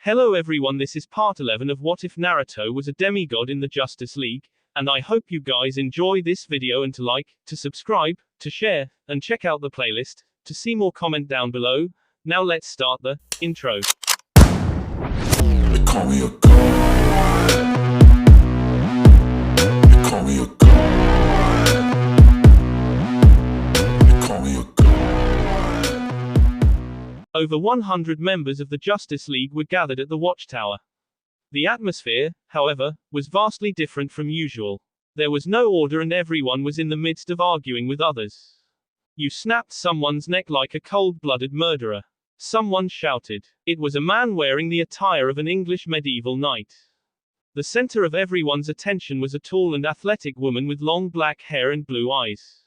Hello everyone, this is part 11 of What If Naruto Was a Demigod in the Justice League, and I hope you guys enjoy this video and to like, to subscribe, to share, and check out the playlist, to see more comment down below. Now let's start the intro. They call me a god. They call me a god. They call me a god. Over 100 members of the Justice League were gathered at the Watchtower. The atmosphere, however, was vastly different from usual. There was no order and everyone was in the midst of arguing with others. You snapped someone's neck like a cold-blooded murderer. Someone shouted. It was a man wearing the attire of an English medieval knight. The center of everyone's attention was a tall and athletic woman with long black hair and blue eyes.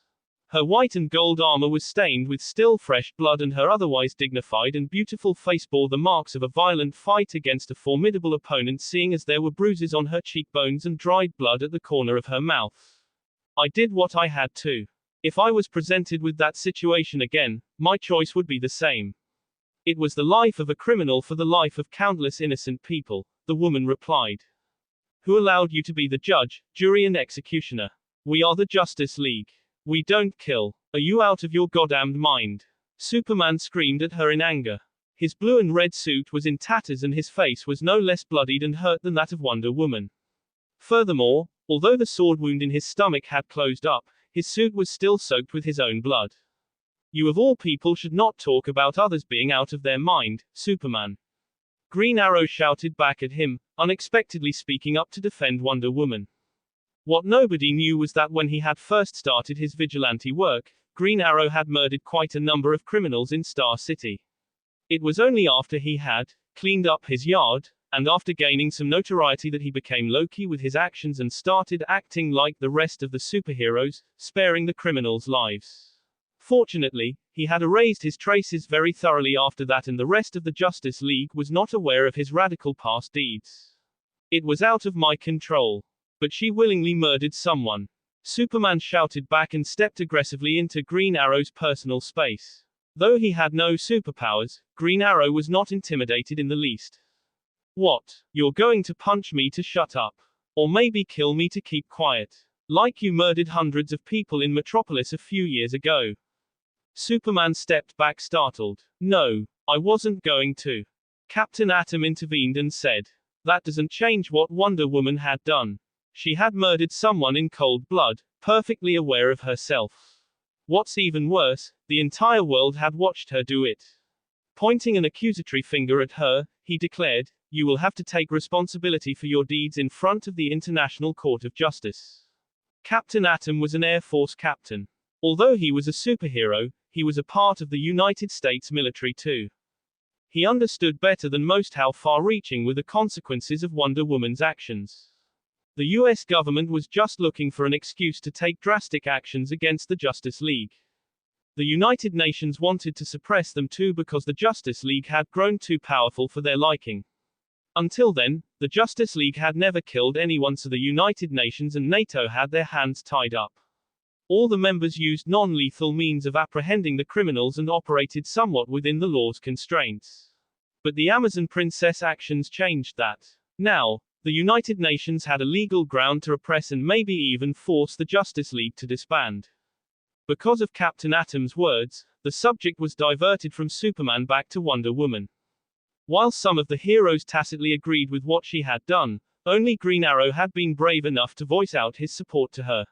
Her white and gold armor was stained with still fresh blood and her otherwise dignified and beautiful face bore the marks of a violent fight against a formidable opponent, seeing as there were bruises on her cheekbones and dried blood at the corner of her mouth. I did what I had to. If I was presented with that situation again, my choice would be the same. It was the life of a criminal for the life of countless innocent people, the woman replied. Who allowed you to be the judge, jury and executioner? We are the Justice League. We don't kill. Are you out of your goddamned mind? Superman screamed at her in anger. His blue and red suit was in tatters and his face was no less bloodied and hurt than that of Wonder Woman. Furthermore, although the sword wound in his stomach had closed up, his suit was still soaked with his own blood. You of all people should not talk about others being out of their mind, Superman. Green Arrow shouted back at him, unexpectedly speaking up to defend Wonder Woman. What nobody knew was that when he had first started his vigilante work, Green Arrow had murdered quite a number of criminals in Star City. It was only after he had cleaned up his yard, and after gaining some notoriety that he became Loki with his actions and started acting like the rest of the superheroes, sparing the criminals' lives. Fortunately, he had erased his traces very thoroughly after that, and the rest of the Justice League was not aware of his radical past deeds. It was out of my control. But she willingly murdered someone. Superman shouted back and stepped aggressively into Green Arrow's personal space. Though he had no superpowers, Green Arrow was not intimidated in the least. What? You're going to punch me to shut up? Or maybe kill me to keep quiet? Like you murdered hundreds of people in Metropolis a few years ago. Superman stepped back startled. No, I wasn't going to. Captain Atom intervened and said. That doesn't change what Wonder Woman had done. She had murdered someone in cold blood, perfectly aware of herself. What's even worse, the entire world had watched her do it. Pointing an accusatory finger at her, he declared, you will have to take responsibility for your deeds in front of the International Court of Justice. Captain Atom was an Air Force captain. Although he was a superhero, he was a part of the United States military too. He understood better than most how far-reaching were the consequences of Wonder Woman's actions. The US government was just looking for an excuse to take drastic actions against the Justice League. The United Nations wanted to suppress them too because the Justice League had grown too powerful for their liking. Until then, the Justice League had never killed anyone, so the United Nations and NATO had their hands tied up. All the members used non-lethal means of apprehending the criminals and operated somewhat within the law's constraints. But the Amazon Princess actions changed that. Now, the United Nations had a legal ground to repress and maybe even force the Justice League to disband. Because of Captain Atom's words, the subject was diverted from Superman back to Wonder Woman. While some of the heroes tacitly agreed with what she had done, only Green Arrow had been brave enough to voice out his support to her.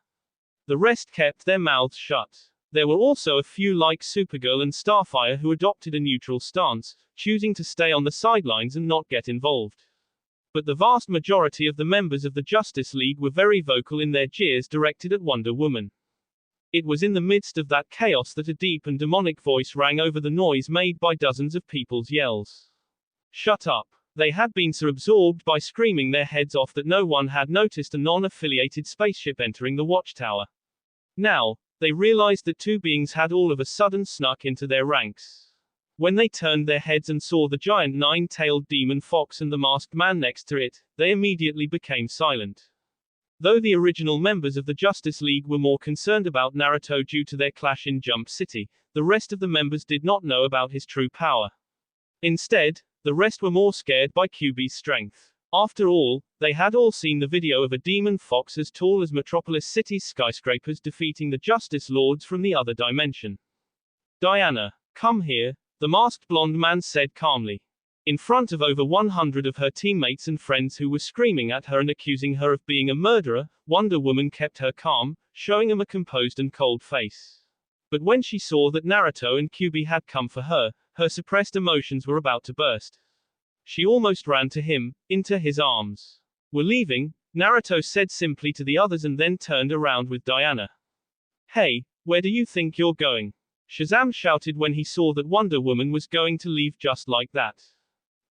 The rest kept their mouths shut. There were also a few like Supergirl and Starfire who adopted a neutral stance, choosing to stay on the sidelines and not get involved. But the vast majority of the members of the Justice League were very vocal in their jeers directed at Wonder Woman. It was in the midst of that chaos that a deep and demonic voice rang over the noise made by dozens of people's yells. Shut up. They had been so absorbed by screaming their heads off that no one had noticed a non-affiliated spaceship entering the Watchtower. Now, they realized that two beings had all of a sudden snuck into their ranks. When they turned their heads and saw the giant nine-tailed demon fox and the masked man next to it, they immediately became silent. Though the original members of the Justice League were more concerned about Naruto due to their clash in Jump City, the rest of the members did not know about his true power. Instead, The rest were more scared by Kyuubi's strength. After all, they had all seen the video of a demon fox as tall as Metropolis City's skyscrapers defeating the Justice Lords from the other dimension. Diana, come here, the masked blonde man said calmly. In front of over 100 of her teammates and friends who were screaming at her and accusing her of being a murderer, Wonder Woman kept her calm, showing them a composed and cold face. But when she saw that Naruto and Kyuubi had come for her, her suppressed emotions were about to burst. She almost ran to him, into his arms. "We're leaving," Naruto said simply to the others and then turned around with Diana. "Hey, where do you think you're going?" Shazam shouted when he saw that Wonder Woman was going to leave just like that.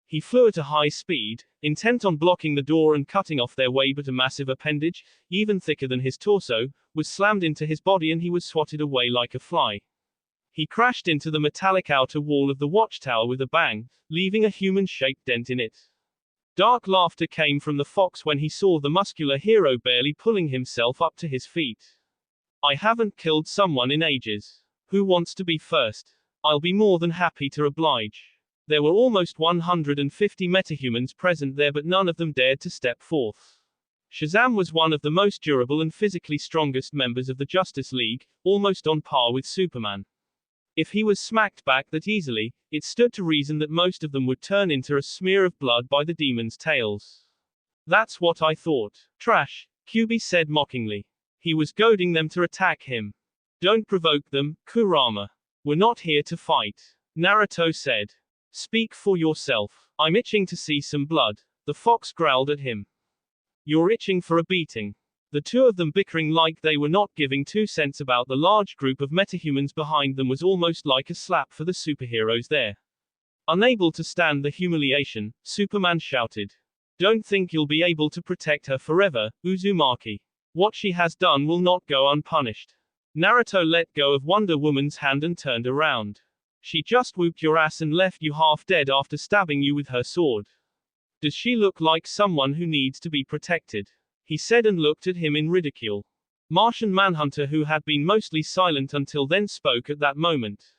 He flew at a high speed, intent on blocking the door and cutting off their way, but a massive appendage, even thicker than his torso, was slammed into his body and he was swatted away like a fly. He crashed into the metallic outer wall of the Watchtower with a bang, leaving a human-shaped dent in it. Dark laughter came from the fox when he saw the muscular hero barely pulling himself up to his feet. "I haven't killed someone in ages. Who wants to be first? I'll be more than happy to oblige." There were almost 150 metahumans present there, but none of them dared to step forth. Shazam was one of the most durable and physically strongest members of the Justice League, almost on par with Superman. If he was smacked back that easily, it stood to reason that most of them would turn into a smear of blood by the demons' tails. "That's what I thought. Trash," Kyuubi said mockingly. He was goading them to attack him. "Don't provoke them, Kurama. We're not here to fight," Naruto said. "Speak for yourself. I'm itching to see some blood," the fox growled at him. "You're itching for a beating." The two of them bickering like they were not giving 2 cents about the large group of metahumans behind them was almost like a slap for the superheroes there. Unable to stand the humiliation, Superman shouted. "Don't think you'll be able to protect her forever, Uzumaki. What she has done will not go unpunished." Naruto let go of Wonder Woman's hand and turned around. "She just whooped your ass and left you half dead after stabbing you with her sword. Does she look like someone who needs to be protected?" he said and looked at him in ridicule. Martian Manhunter, who had been mostly silent until then, spoke at that moment.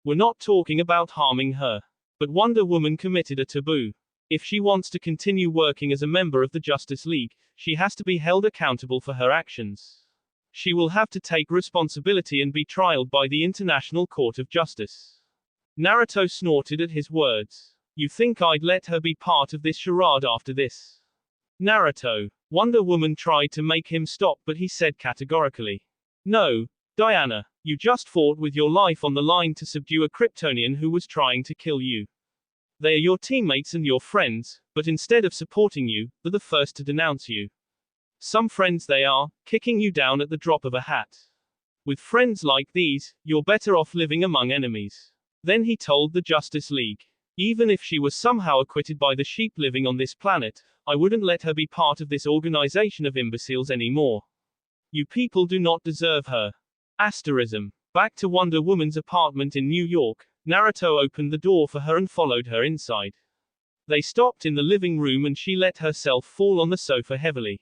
"We're not talking about harming her. But Wonder Woman committed a taboo. If she wants to continue working as a member of the Justice League, she has to be held accountable for her actions. She will have to take responsibility and be trialed by the International Court of Justice." Naruto snorted at his words. "You think I'd let her be part of this charade after this?" "Naruto." Wonder Woman tried to make him stop, but he said categorically. "No, Diana. You just fought with your life on the line to subdue a Kryptonian who was trying to kill you. They are your teammates and your friends, but instead of supporting you, they're the first to denounce you. Some friends they are, kicking you down at the drop of a hat. With friends like these, you're better off living among enemies." Then he told the Justice League. "Even if she was somehow acquitted by the sheep living on this planet, I wouldn't let her be part of this organization of imbeciles anymore. You people do not deserve her." Asterism. Back to Wonder Woman's apartment in New York, Naruto opened the door for her and followed her inside. They stopped in the living room and she let herself fall on the sofa heavily.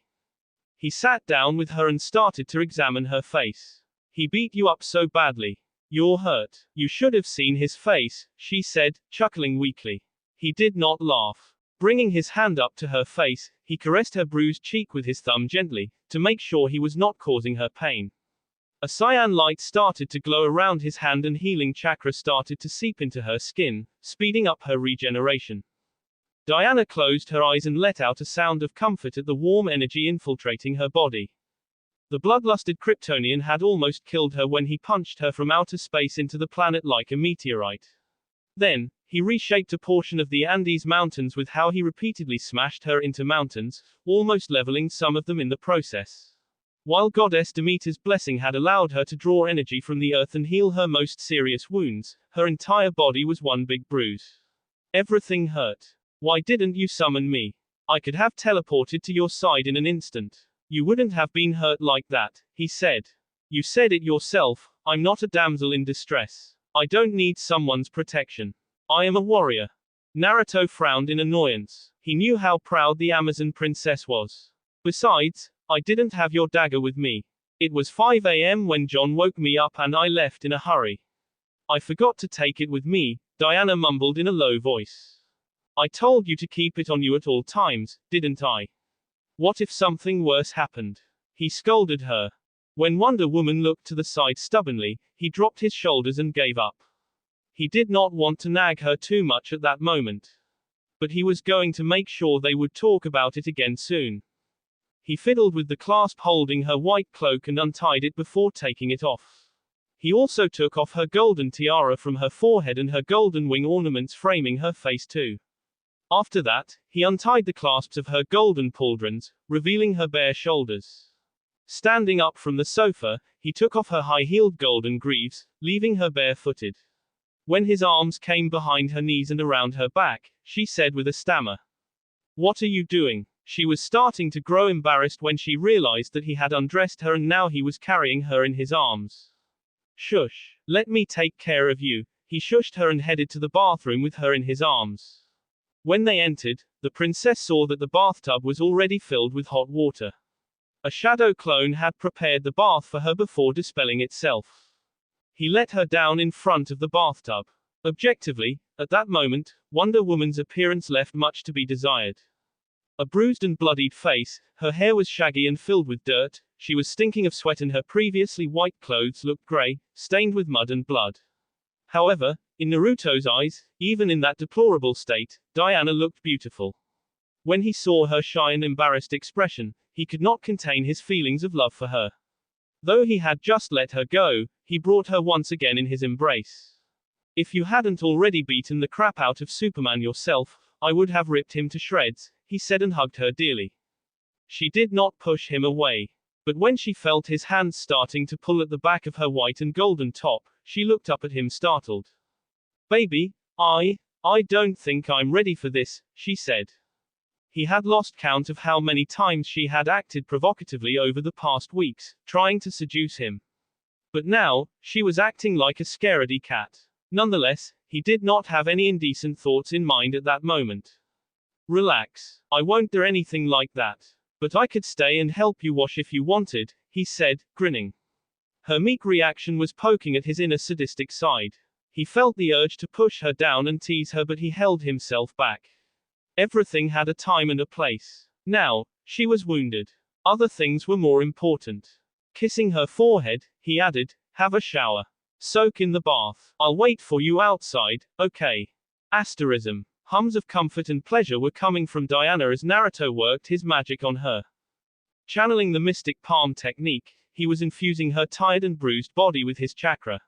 He sat down with her and started to examine her face. "He beat you up so badly. You're hurt. You should have seen his face," she said, chuckling weakly. He did not laugh. Bringing his hand up to her face, he caressed her bruised cheek with his thumb gently, to make sure he was not causing her pain. A cyan light started to glow around his hand and healing chakra started to seep into her skin, speeding up her regeneration. Diana closed her eyes and let out a sound of comfort at the warm energy infiltrating her body. The bloodlusted Kryptonian had almost killed her when he punched her from outer space into the planet like a meteorite. Then, he reshaped a portion of the Andes Mountains with how he repeatedly smashed her into mountains, almost leveling some of them in the process. While Goddess Demeter's blessing had allowed her to draw energy from the earth and heal her most serious wounds, her entire body was one big bruise. Everything hurt. "Why didn't you summon me? I could have teleported to your side in an instant. You wouldn't have been hurt like that," he said. "You said it yourself, I'm not a damsel in distress. I don't need someone's protection. I am a warrior." Naruto frowned in annoyance. He knew how proud the Amazon princess was. "Besides, I didn't have your dagger with me. It was 5 a.m. when John woke me up and I left in a hurry. I forgot to take it with me," Diana mumbled in a low voice. I told you to keep it on you at all times, didn't I? What if something worse happened? He scolded her. When Wonder Woman looked to the side stubbornly, he dropped his shoulders and gave up. He did not want to nag her too much at that moment. But he was going to make sure they would talk about it again soon. He fiddled with the clasp holding her white cloak and untied it before taking it off. He also took off her golden tiara from her forehead and her golden wing ornaments framing her face too. After that, he untied the clasps of her golden pauldrons, revealing her bare shoulders. Standing up from the sofa, he took off her high-heeled golden greaves, leaving her barefooted. When his arms came behind her knees and around her back, she said with a stammer, "What are you doing?" She was starting to grow embarrassed when she realized that he had undressed her and now he was carrying her in his arms. "Shush. Let me take care of you." He shushed her and headed to the bathroom with her in his arms. When they entered, the princess saw that the bathtub was already filled with hot water. A shadow clone had prepared the bath for her before dispelling itself. He let her down in front of the bathtub. Objectively, at that moment, Wonder Woman's appearance left much to be desired. A bruised and bloodied face, her hair was shaggy and filled with dirt, she was stinking of sweat and her previously white clothes looked gray, stained with mud and blood. However, in Naruto's eyes, even in that deplorable state, Diana looked beautiful. When he saw her shy and embarrassed expression, he could not contain his feelings of love for her. Though he had just let her go, he brought her once again in his embrace. "If you hadn't already beaten the crap out of Superman yourself, I would have ripped him to shreds," he said and hugged her dearly. She did not push him away. But when she felt his hands starting to pull at the back of her white and golden top, she looked up at him startled. "Baby, I don't think I'm ready for this," she said. He had lost count of how many times she had acted provocatively over the past weeks, trying to seduce him. But now, she was acting like a scaredy cat. Nonetheless, he did not have any indecent thoughts in mind at that moment. "Relax. I won't do anything like that. But I could stay and help you wash if you wanted," he said, grinning. Her meek reaction was poking at his inner sadistic side. He felt the urge to push her down and tease her, but he held himself back. Everything had a time and a place. Now, she was wounded. Other things were more important. Kissing her forehead, he added, "Have a shower. Soak in the bath. I'll wait for you outside, okay?" Asterism. Hums of comfort and pleasure were coming from Diana as Naruto worked his magic on her. Channeling the mystic palm technique, he was infusing her tired and bruised body with his chakra.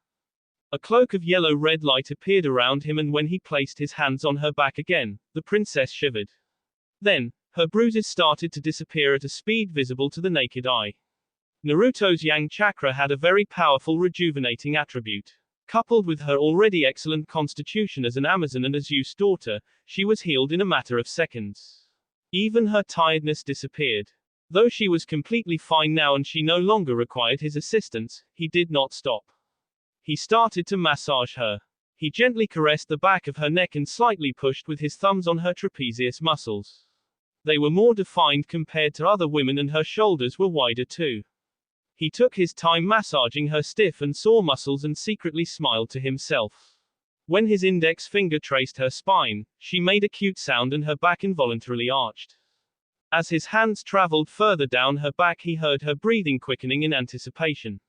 A cloak of yellow-red light appeared around him, and when he placed his hands on her back again, the princess shivered. Then, her bruises started to disappear at a speed visible to the naked eye. Naruto's yang chakra had a very powerful rejuvenating attribute. Coupled with her already excellent constitution as an Amazon and a Zeus daughter, she was healed in a matter of seconds. Even her tiredness disappeared. Though she was completely fine now and she no longer required his assistance, he did not stop. He started to massage her. He gently caressed the back of her neck and slightly pushed with his thumbs on her trapezius muscles. They were more defined compared to other women and her shoulders were wider too. He took his time massaging her stiff and sore muscles and secretly smiled to himself. When his index finger traced her spine, she made a cute sound and her back involuntarily arched. As his hands traveled further down her back, he heard her breathing quickening in anticipation.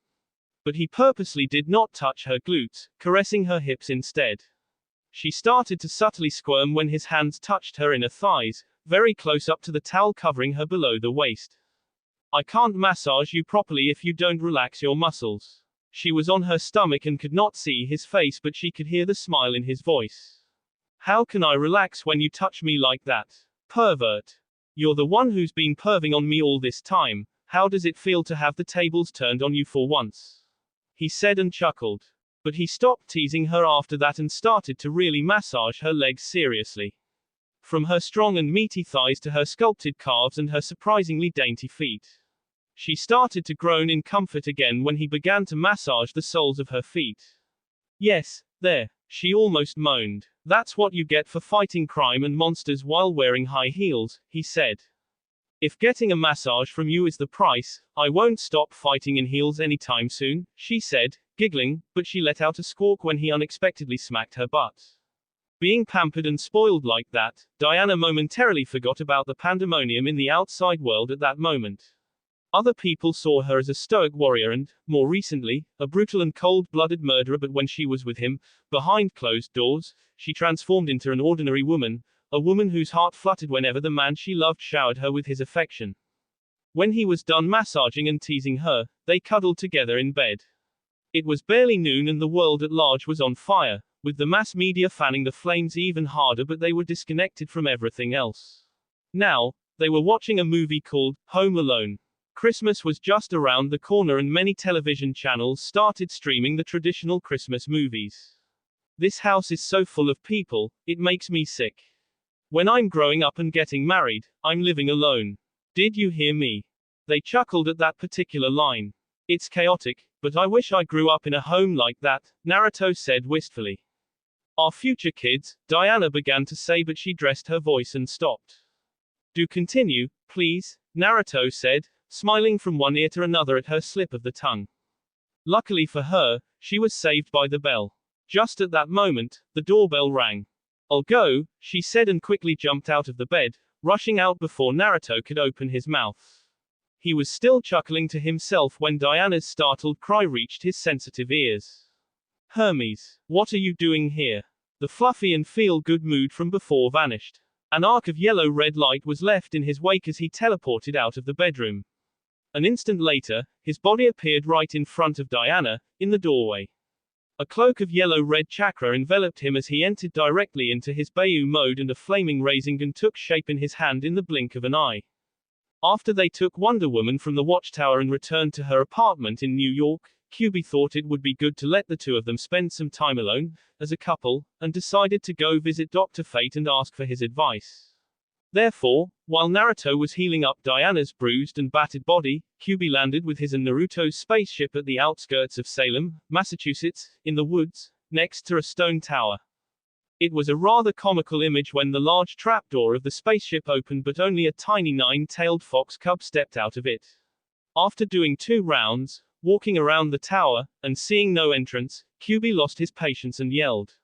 But he purposely did not touch her glutes, caressing her hips instead. She started to subtly squirm when his hands touched her inner thighs, very close up to the towel covering her below the waist. "I can't massage you properly if you don't relax your muscles." She was on her stomach and could not see his face, but she could hear the smile in his voice. "How can I relax when you touch me like that? Pervert. You're the one who's been perving on me all this time. How does it feel to have the tables turned on you for once?" He said and chuckled. But he stopped teasing her after that and started to really massage her legs seriously. From her strong and meaty thighs to her sculpted calves and her surprisingly dainty feet. She started to groan in comfort again when he began to massage the soles of her feet. "Yes, there," she almost moaned. "That's what you get for fighting crime and monsters while wearing high heels," he said. "If getting a massage from you is the price, I won't stop fighting in heels anytime soon," she said, giggling, but she let out a squawk when he unexpectedly smacked her butt. Being pampered and spoiled like that, Diana momentarily forgot about the pandemonium in the outside world at that moment. Other people saw her as a stoic warrior and, more recently, a brutal and cold-blooded murderer, but when she was with him, behind closed doors, she transformed into an ordinary woman, a woman whose heart fluttered whenever the man she loved showered her with his affection. When he was done massaging and teasing her, they cuddled together in bed. It was barely noon and the world at large was on fire, with the mass media fanning the flames even harder, but they were disconnected from everything else. Now, they were watching a movie called Home Alone. Christmas was just around the corner and many television channels started streaming the traditional Christmas movies. This house is so full of people, it makes me sick. When I'm growing up and getting married, I'm living alone. Did you hear me? They chuckled at that particular line. It's chaotic, but I wish I grew up in a home like that, Naruto said wistfully. Our future kids, Diana began to say, but she dressed her voice and stopped. Do continue, please, Naruto said, smiling from one ear to another at her slip of the tongue. Luckily for her, she was saved by the bell. Just at that moment, the doorbell rang. I'll go, she said and quickly jumped out of the bed, rushing out before Naruto could open his mouth. He was still chuckling to himself when Diana's startled cry reached his sensitive ears. Hermes, what are you doing here? The fluffy and feel-good mood from before vanished. An arc of yellow-red light was left in his wake as he teleported out of the bedroom. An instant later, his body appeared right in front of Diana, in the doorway. A cloak of yellow-red chakra enveloped him as he entered directly into his Bayou mode, and a flaming Rasengan took shape in his hand in the blink of an eye. After they took Wonder Woman from the Watchtower and returned to her apartment in New York, QB thought it would be good to let the two of them spend some time alone, as a couple, and decided to go visit Dr. Fate and ask for his advice. Therefore, while Naruto was healing up Diana's bruised and battered body, QB landed with his and Naruto's spaceship at the outskirts of Salem, Massachusetts, in the woods, next to a stone tower. It was a rather comical image when the large trapdoor of the spaceship opened, but only a tiny nine-tailed fox cub stepped out of it. After doing 2 rounds, walking around the tower, and seeing no entrance, QB lost his patience and yelled.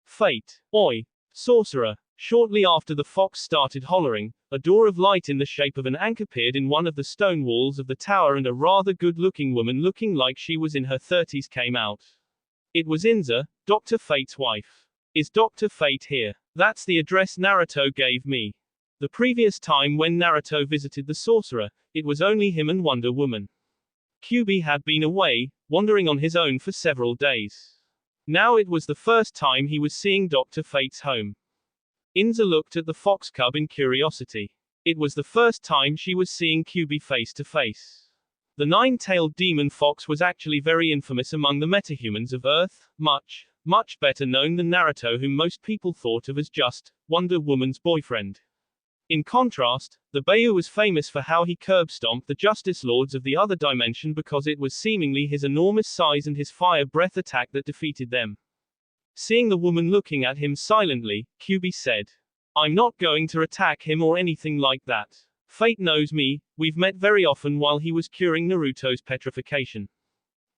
Fate! Oi! Sorcerer! Shortly after the fox started hollering, a door of light in the shape of an anchor appeared in one of the stone walls of the tower, and a rather good-looking woman looking like she was in her 30s came out. It was Inza, Dr. Fate's wife. Is Dr. Fate here? That's the address Naruto gave me. The previous time when Naruto visited the sorcerer, it was only him and Wonder Woman. QB had been away, wandering on his own for several days. Now it was the first time he was seeing Dr. Fate's home. Inza looked at the fox cub in curiosity. It was the first time she was seeing QB face to face. The 9-tailed demon fox was actually very infamous among the metahumans of Earth, much better known than Naruto, whom most people thought of as just Wonder Woman's boyfriend. In contrast, the Bayou was famous for how he curb-stomped the Justice Lords of the other dimension, because it was seemingly his enormous size and his fire breath attack that defeated them. Seeing the woman looking at him silently, QB said, I'm not going to attack him or anything like that. Fate knows me, we've met very often while he was curing Naruto's petrification.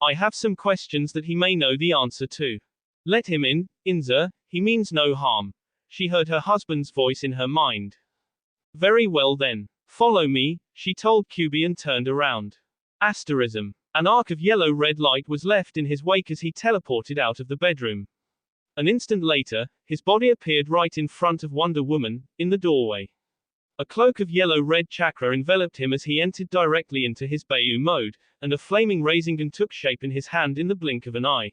I have some questions that he may know the answer to. Let him in, Inza, he means no harm. She heard her husband's voice in her mind. Very well then. Follow me, she told QB and turned around. Asterism. An arc of yellow-red light was left in his wake as he teleported out of the bedroom. An instant later, his body appeared right in front of Wonder Woman, in the doorway. A cloak of yellow-red chakra enveloped him as he entered directly into his Bayou mode, and a flaming Rasengan took shape in his hand in the blink of an eye.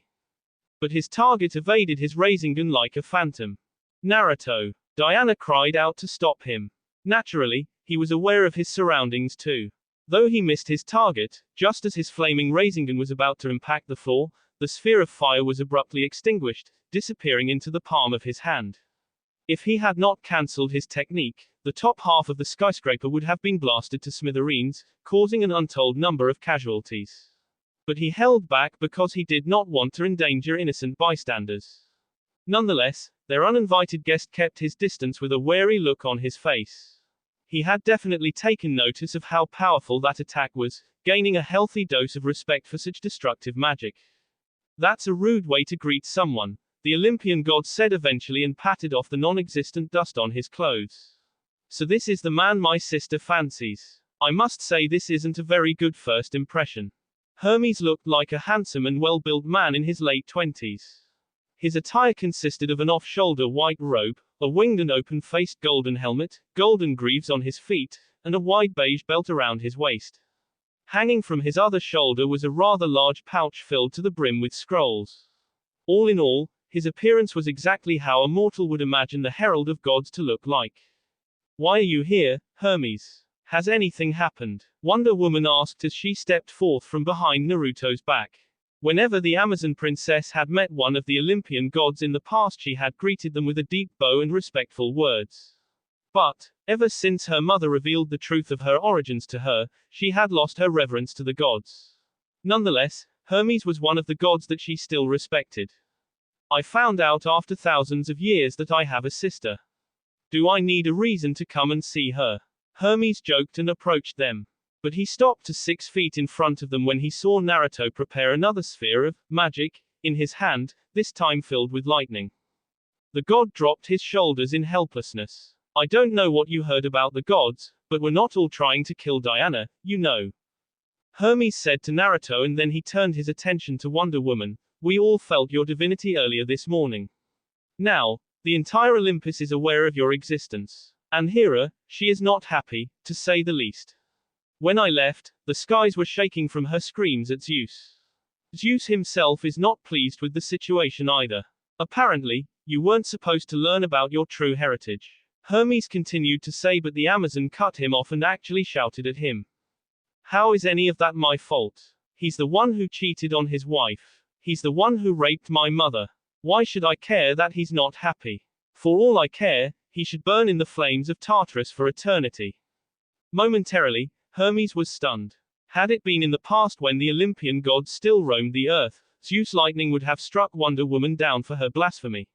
But his target evaded his Rasengan like a phantom. Naruto! Diana cried out to stop him. Naturally, he was aware of his surroundings too. Though he missed his target, just as his flaming Rasengan was about to impact the floor, the sphere of fire was abruptly extinguished, disappearing into the palm of his hand. If he had not cancelled his technique, the top half of the skyscraper would have been blasted to smithereens, causing an untold number of casualties. But he held back because he did not want to endanger innocent bystanders. Nonetheless, their uninvited guest kept his distance with a wary look on his face. He had definitely taken notice of how powerful that attack was, gaining a healthy dose of respect for such destructive magic. That's a rude way to greet someone, the Olympian god said eventually and patted off the non-existent dust on his clothes. So this is the man my sister fancies. I must say this isn't a very good first impression. Hermes looked like a handsome and well-built man in his late 20s. His attire consisted of an off-shoulder white robe, a winged and open-faced golden helmet, golden greaves on his feet, and a wide beige belt around his waist. Hanging from his other shoulder was a rather large pouch filled to the brim with scrolls. All in all, his appearance was exactly how a mortal would imagine the herald of gods to look like. Why are you here, Hermes? Has anything happened? Wonder Woman asked as she stepped forth from behind Naruto's back. Whenever the Amazon princess had met one of the Olympian gods in the past, she had greeted them with a deep bow and respectful words. But, ever since her mother revealed the truth of her origins to her, she had lost her reverence to the gods. Nonetheless, Hermes was one of the gods that she still respected. I found out after thousands of years that I have a sister. Do I need a reason to come and see her? Hermes joked and approached them. But he stopped to 6 feet in front of them when he saw Naruto prepare another sphere of magic in his hand, this time filled with lightning. The god dropped his shoulders in helplessness. I don't know what you heard about the gods, but we're not all trying to kill Diana, you know. Hermes said to Naruto, and then he turned his attention to Wonder Woman. We all felt your divinity earlier this morning. Now, the entire Olympus is aware of your existence. And Hera, she is not happy, to say the least. When I left, the skies were shaking from her screams at Zeus. Zeus himself is not pleased with the situation either. Apparently, you weren't supposed to learn about your true heritage. Hermes continued to say, but the Amazon cut him off and actually shouted at him. How is any of that my fault? He's the one who cheated on his wife. He's the one who raped my mother. Why should I care that he's not happy? For all I care, he should burn in the flames of Tartarus for eternity. Momentarily, Hermes was stunned. Had it been in the past when the Olympian gods still roamed the earth, Zeus' lightning would have struck Wonder Woman down for her blasphemy.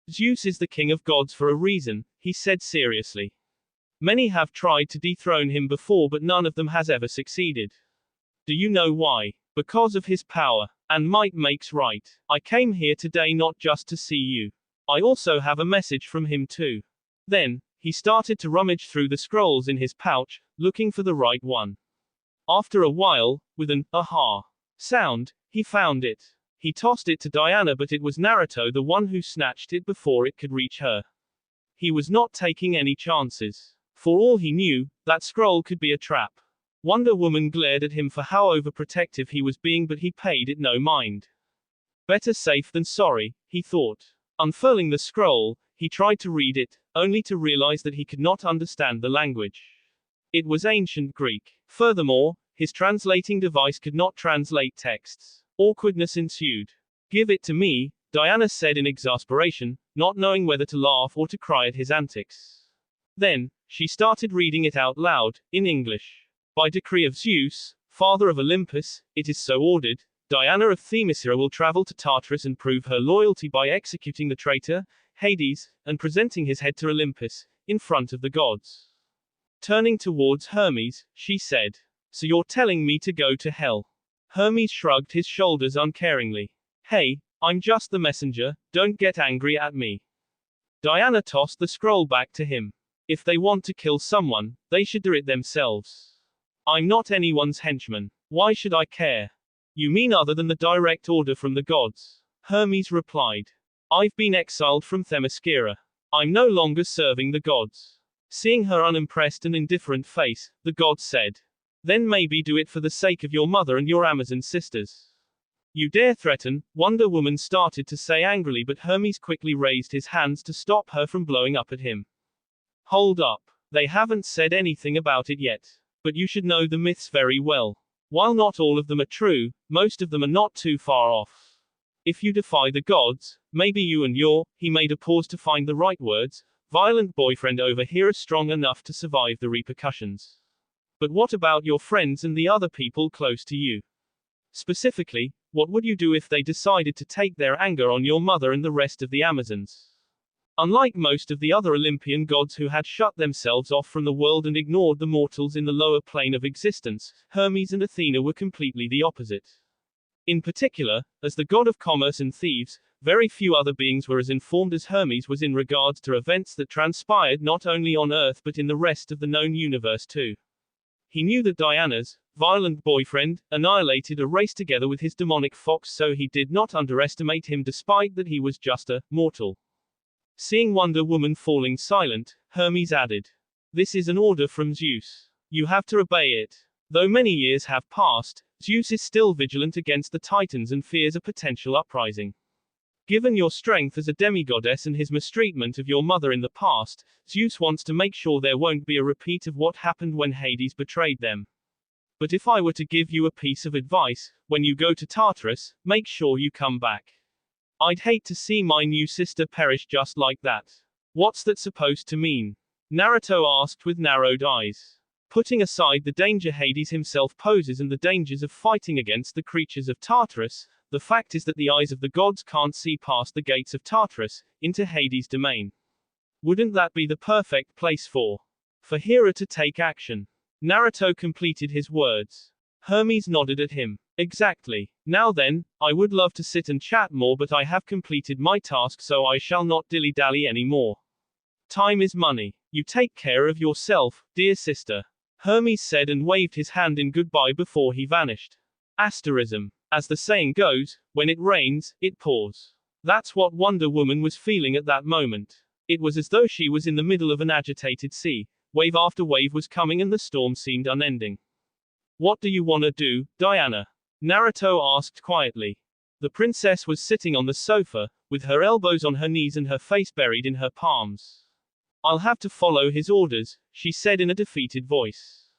Zeus is the king of gods for a reason, he said seriously. Many have tried to dethrone him before, but none of them has ever succeeded. Do you know why? Because of his power. And might makes right. I came here today not just to see you. I also have a message from him too. Then, he started to rummage through the scrolls in his pouch, looking for the right one. After a while, with an aha sound, he found it. He tossed it to Diana, but it was Naruto the one who snatched it before it could reach her. He was not taking any chances. For all he knew, that scroll could be a trap. Wonder Woman glared at him for how overprotective he was being, but he paid it no mind. Better safe than sorry, he thought. Unfurling the scroll, he tried to read it, only to realize that he could not understand the language. It was ancient Greek. Furthermore, his translating device could not translate texts. Awkwardness ensued. Give it to me, Diana said in exasperation, not knowing whether to laugh or to cry at his antics. Then, she started reading it out loud, in English. By decree of Zeus, father of Olympus, it is so ordered, Diana of Themyscira will travel to Tartarus and prove her loyalty by executing the traitor, Hades, and presenting his head to Olympus, in front of the gods. Turning towards Hermes, she said, so you're telling me to go to hell? Hermes shrugged his shoulders uncaringly. Hey, I'm just the messenger, don't get angry at me. Diana tossed the scroll back to him. If they want to kill someone, they should do it themselves. I'm not anyone's henchman. Why should I care? You mean other than the direct order from the gods? Hermes replied. I've been exiled from Themyscira. I'm no longer serving the gods. Seeing her unimpressed and indifferent face, the god said. Then maybe do it for the sake of your mother and your Amazon sisters. You dare threaten, Wonder Woman started to say angrily, but Hermes quickly raised his hands to stop her from blowing up at him. Hold up. They haven't said anything about it yet. But you should know the myths very well. While not all of them are true, most of them are not too far off. If you defy the gods, maybe you and your, he made a pause to find the right words, violent boyfriend over here are strong enough to survive the repercussions. But what about your friends and the other people close to you? Specifically, what would you do if they decided to take their anger on your mother and the rest of the Amazons? Unlike most of the other Olympian gods who had shut themselves off from the world and ignored the mortals in the lower plane of existence, Hermes and Athena were completely the opposite. In particular, as the god of commerce and thieves, Very few other beings were as informed as Hermes was in regards to events that transpired not only on Earth but in the rest of the known universe too. He knew that Diana's violent boyfriend annihilated a race together with his demonic fox, so he did not underestimate him despite that he was just a mortal. Seeing Wonder Woman falling silent, Hermes added, "This is an order from Zeus. You have to obey it." Though many years have passed, Zeus is still vigilant against the Titans and fears a potential uprising. Given your strength as a demigoddess and his mistreatment of your mother in the past, Zeus wants to make sure there won't be a repeat of what happened when Hades betrayed them. But if I were to give you a piece of advice, when you go to Tartarus, make sure you come back. I'd hate to see my new sister perish just like that. What's that supposed to mean? Naruto asked with narrowed eyes. Putting aside the danger Hades himself poses and the dangers of fighting against the creatures of Tartarus, the fact is that the eyes of the gods can't see past the gates of Tartarus, into Hades' domain. Wouldn't that be the perfect place for Hera to take action? Naruto completed his words. Hermes nodded at him. Exactly. Now then, I would love to sit and chat more, but I have completed my task, so I shall not dilly-dally anymore. Time is money. You take care of yourself, dear sister. Hermes said and waved his hand in goodbye before he vanished. Asterism. As the saying goes, when it rains, it pours. That's what Wonder Woman was feeling at that moment. It was as though she was in the middle of an agitated sea. Wave after wave was coming and the storm seemed unending. What do you wanna do, Diana? Naruto asked quietly. The princess was sitting on the sofa, with her elbows on her knees and her face buried in her palms. I'll have to follow his orders, she said in a defeated voice.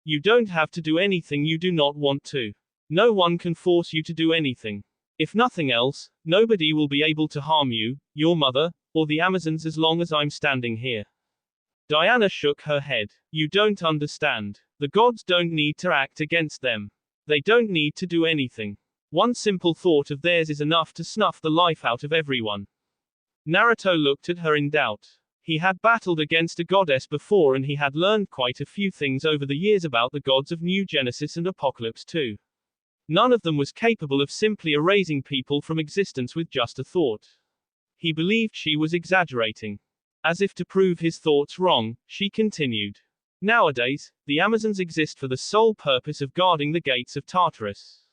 You don't have to do anything you do not want to. No one can force you to do anything. If nothing else, nobody will be able to harm you, your mother, or the Amazons as long as I'm standing here. Diana shook her head. You don't understand. The gods don't need to act against them. They don't need to do anything. One simple thought of theirs is enough to snuff the life out of everyone. Naruto looked at her in doubt. He had battled against a goddess before and he had learned quite a few things over the years about the gods of New Genesis and Apocalypse too. None of them was capable of simply erasing people from existence with just a thought. He believed she was exaggerating. As if to prove his thoughts wrong, she continued. Nowadays, the Amazons exist for the sole purpose of guarding the gates of Tartarus.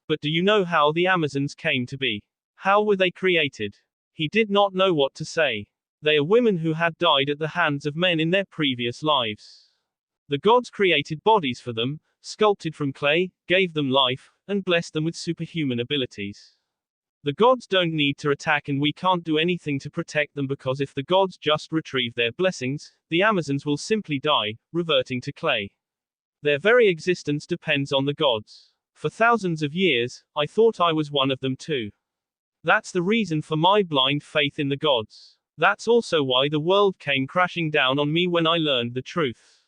But do you know how the Amazons came to be? How were they created? He did not know what to say. They are women who had died at the hands of men in their previous lives. The gods created bodies for them, sculpted from clay, gave them life, and blessed them with superhuman abilities. The gods don't need to attack and we can't do anything to protect them because if the gods just retrieve their blessings, the Amazons will simply die, reverting to clay. Their very existence depends on the gods. For thousands of years, I thought I was one of them too. That's the reason for my blind faith in the gods. That's also why the world came crashing down on me when I learned the truth.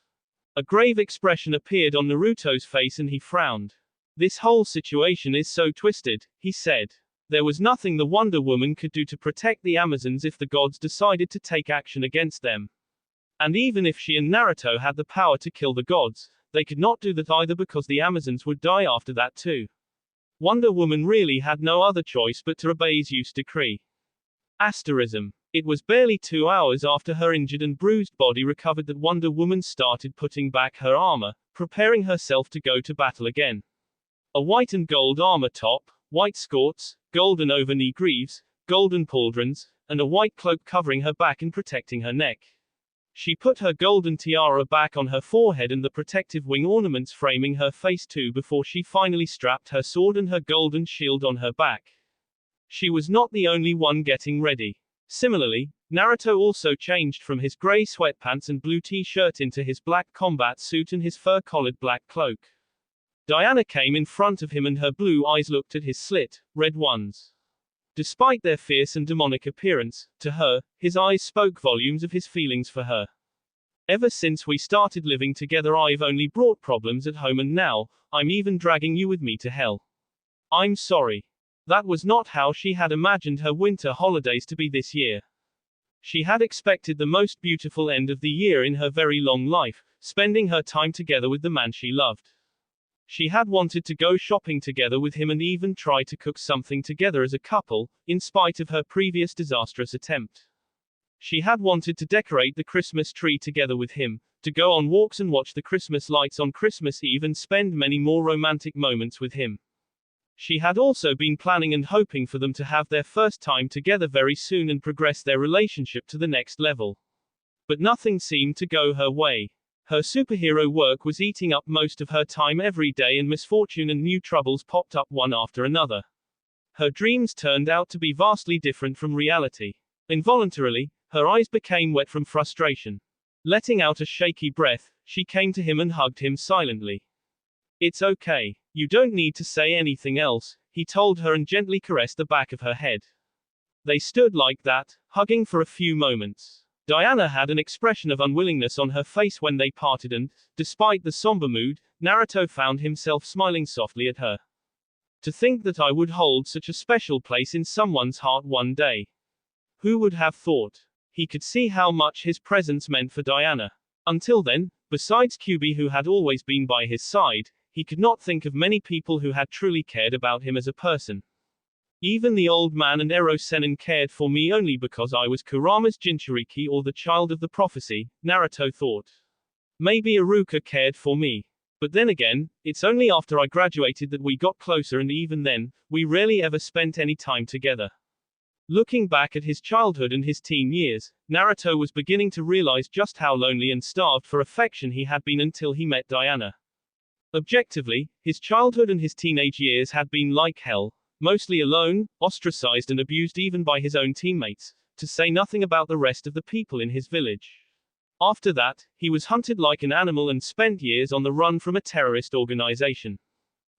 A grave expression appeared on Naruto's face and he frowned. This whole situation is so twisted, he said. There was nothing the Wonder Woman could do to protect the Amazons if the gods decided to take action against them. And even if she and Naruto had the power to kill the gods, they could not do that either because the Amazons would die after that too. Wonder Woman really had no other choice but to obey Zeus' decree. Asterism. It was barely 2 hours after her injured and bruised body recovered that Wonder Woman started putting back her armor, preparing herself to go to battle again. A white and gold armor top, white skirts, golden over-knee greaves, golden pauldrons, and a white cloak covering her back and protecting her neck. She put her golden tiara back on her forehead and the protective wing ornaments framing her face too before she finally strapped her sword and her golden shield on her back. She was not the only one getting ready. Similarly, Naruto also changed from his gray sweatpants and blue t-shirt into his black combat suit and his fur-collared black cloak. Diana came in front of him and her blue eyes looked at his slit, red ones. Despite their fierce and demonic appearance, to her, his eyes spoke volumes of his feelings for her. Ever since we started living together I've only brought problems at home and now, I'm even dragging you with me to hell. I'm sorry. That was not how she had imagined her winter holidays to be this year. She had expected the most beautiful end of the year in her very long life, spending her time together with the man she loved. She had wanted to go shopping together with him and even try to cook something together as a couple, in spite of her previous disastrous attempt. She had wanted to decorate the Christmas tree together with him, to go on walks and watch the Christmas lights on Christmas Eve and spend many more romantic moments with him. She had also been planning and hoping for them to have their first time together very soon and progress their relationship to the next level. But nothing seemed to go her way. Her superhero work was eating up most of her time every day, and misfortune and new troubles popped up one after another. Her dreams turned out to be vastly different from reality. Involuntarily, her eyes became wet from frustration. Letting out a shaky breath, she came to him and hugged him silently. "It's okay. You don't need to say anything else," he told her and gently caressed the back of her head. They stood like that, hugging for a few moments. Diana had an expression of unwillingness on her face when they parted and, despite the somber mood, Naruto found himself smiling softly at her. To think that I would hold such a special place in someone's heart one day. Who would have thought? He could see how much his presence meant for Diana. Until then, besides Kyubi, who had always been by his side, he could not think of many people who had truly cared about him as a person. Even the old man and Ero Sennin cared for me only because I was Kurama's Jinchuriki or the child of the prophecy, Naruto thought. Maybe Iruka cared for me. But then again, it's only after I graduated that we got closer, and even then, we rarely ever spent any time together. Looking back at his childhood and his teen years, Naruto was beginning to realize just how lonely and starved for affection he had been until he met Diana. Objectively, his childhood and his teenage years had been like hell. Mostly alone, ostracized and abused even by his own teammates, to say nothing about the rest of the people in his village. After that, he was hunted like an animal and spent years on the run from a terrorist organization.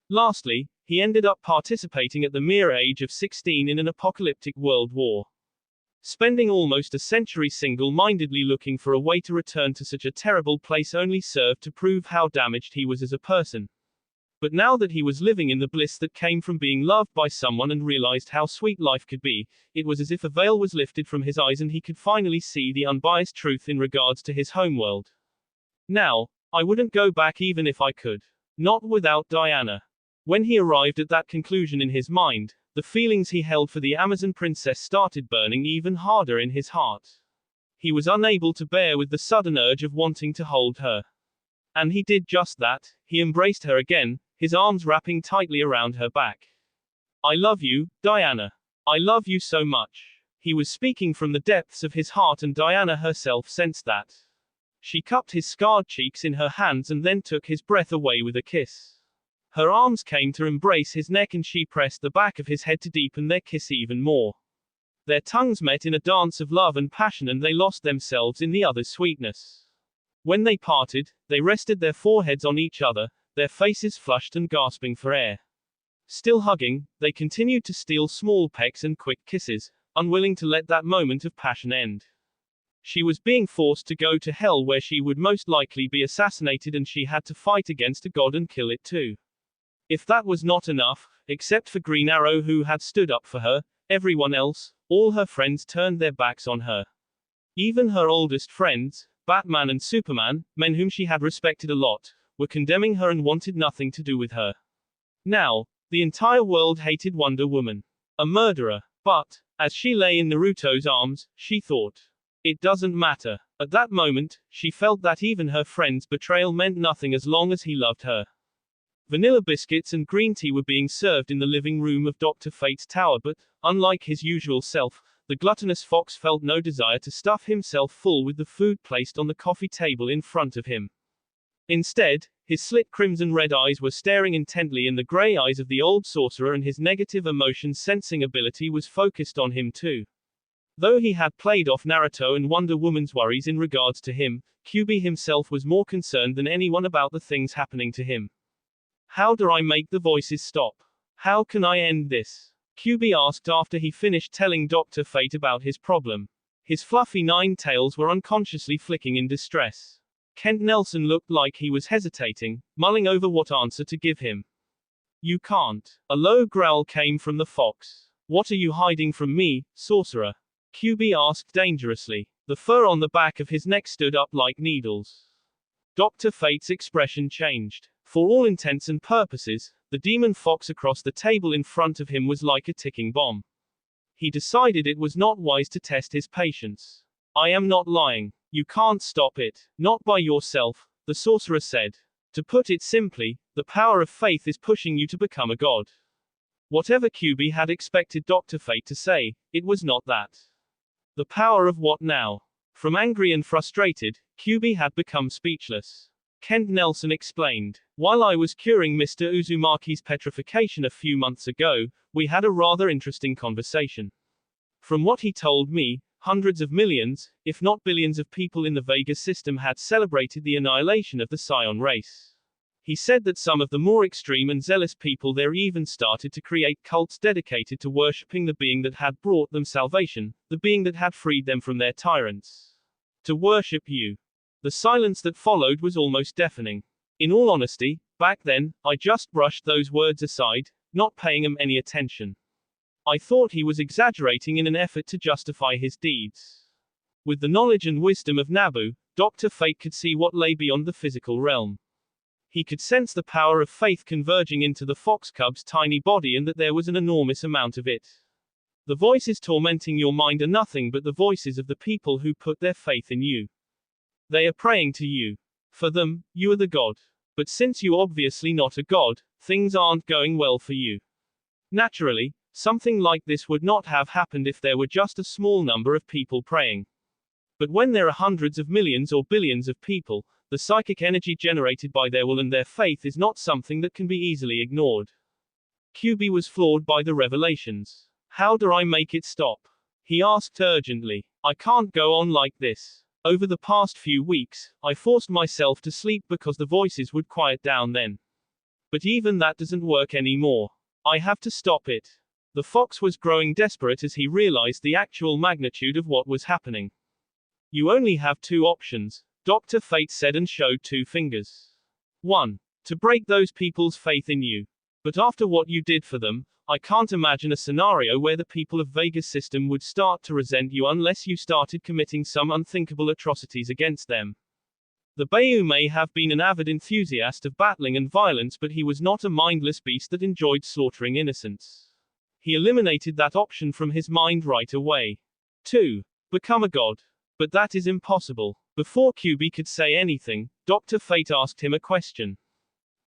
Lastly, he ended up participating at the mere age of 16 in an apocalyptic world war. Spending almost a century single-mindedly looking for a way to return to such a terrible place only served to prove how damaged he was as a person. But now that he was living in the bliss that came from being loved by someone and realized how sweet life could be, it was as if a veil was lifted from his eyes and he could finally see the unbiased truth in regards to his homeworld. Now, I wouldn't go back even if I could. Not without Diana. When he arrived at that conclusion in his mind, the feelings he held for the Amazon princess started burning even harder in his heart. He was unable to bear with the sudden urge of wanting to hold her. And he did just that. He embraced her again, his arms wrapping tightly around her back. "I love you, Diana. I love you so much." He was speaking from the depths of his heart, and Diana herself sensed that. She cupped his scarred cheeks in her hands and then took his breath away with a kiss. Her arms came to embrace his neck and she pressed the back of his head to deepen their kiss even more. Their tongues met in a dance of love and passion, and they lost themselves in the other's sweetness. When they parted, they rested their foreheads on each other, their faces flushed and gasping for air. Still hugging, they continued to steal small pecks and quick kisses, unwilling to let that moment of passion end. She was being forced to go to hell where she would most likely be assassinated, and she had to fight against a god and kill it too. If that was not enough, except for Green Arrow who had stood up for her, everyone else, all her friends turned their backs on her. Even her oldest friends, Batman and Superman, men whom she had respected a lot, were condemning her and wanted nothing to do with her. Now, the entire world hated Wonder Woman. A murderer. But, as she lay in Naruto's arms, she thought, it doesn't matter. At that moment, she felt that even her friend's betrayal meant nothing as long as he loved her. Vanilla biscuits and green tea were being served in the living room of Dr. Fate's tower, but, unlike his usual self, the gluttonous fox felt no desire to stuff himself full with the food placed on the coffee table in front of him. Instead, his slit crimson-red eyes were staring intently in the gray eyes of the old sorcerer, and his negative emotion-sensing ability was focused on him too. Though he had played off Naruto and Wonder Woman's worries in regards to him, Kyubi himself was more concerned than anyone about the things happening to him. How do I make the voices stop? How can I end this? Kyubi asked after he finished telling Dr. Fate about his problem. His fluffy nine tails were unconsciously flicking in distress. Kent Nelson looked like he was hesitating, mulling over what answer to give him. You can't. A low growl came from the fox. What are you hiding from me, sorcerer? Kyubi asked dangerously. The fur on the back of his neck stood up like needles. Dr. Fate's expression changed. For all intents and purposes, the demon fox across the table in front of him was like a ticking bomb. He decided it was not wise to test his patience. I am not lying. You can't stop it. Not by yourself, the sorcerer said. To put it simply, the power of faith is pushing you to become a god. Whatever QB had expected Dr. Fate to say, it was not that. The power of what now? From angry and frustrated, QB had become speechless. Kent Nelson explained. While I was curing Mr. Uzumaki's petrification a few months ago, we had a rather interesting conversation. From what he told me, hundreds of millions, if not billions of people in the Vega system had celebrated the annihilation of the Scion race. He said that some of the more extreme and zealous people there even started to create cults dedicated to worshipping the being that had brought them salvation, the being that had freed them from their tyrants. To worship you. The silence that followed was almost deafening. In all honesty, back then, I just brushed those words aside, not paying them any attention. I thought he was exaggerating in an effort to justify his deeds. With the knowledge and wisdom of Nabu, Dr. Fate could see what lay beyond the physical realm. He could sense the power of faith converging into the fox cub's tiny body and that there was an enormous amount of it. The voices tormenting your mind are nothing but the voices of the people who put their faith in you. They are praying to you. For them, you are the god. But since you're obviously not a god, things aren't going well for you. Naturally, something like this would not have happened if there were just a small number of people praying. But when there are hundreds of millions or billions of people, the psychic energy generated by their will and their faith is not something that can be easily ignored. QB was floored by the revelations. How do I make it stop? He asked urgently. I can't go on like this. Over the past few weeks, I forced myself to sleep because the voices would quiet down then. But even that doesn't work anymore. I have to stop it. The fox was growing desperate as he realized the actual magnitude of what was happening. You only have two options, Dr. Fate said and showed two fingers. 1. To break those people's faith in you. But after what you did for them, I can't imagine a scenario where the people of Vega's system would start to resent you unless you started committing some unthinkable atrocities against them. The Bayou may have been an avid enthusiast of battling and violence, but he was not a mindless beast that enjoyed slaughtering innocents. He eliminated that option from his mind right away. 2. Become a god. But that is impossible. Before QB could say anything, Dr. Fate asked him a question.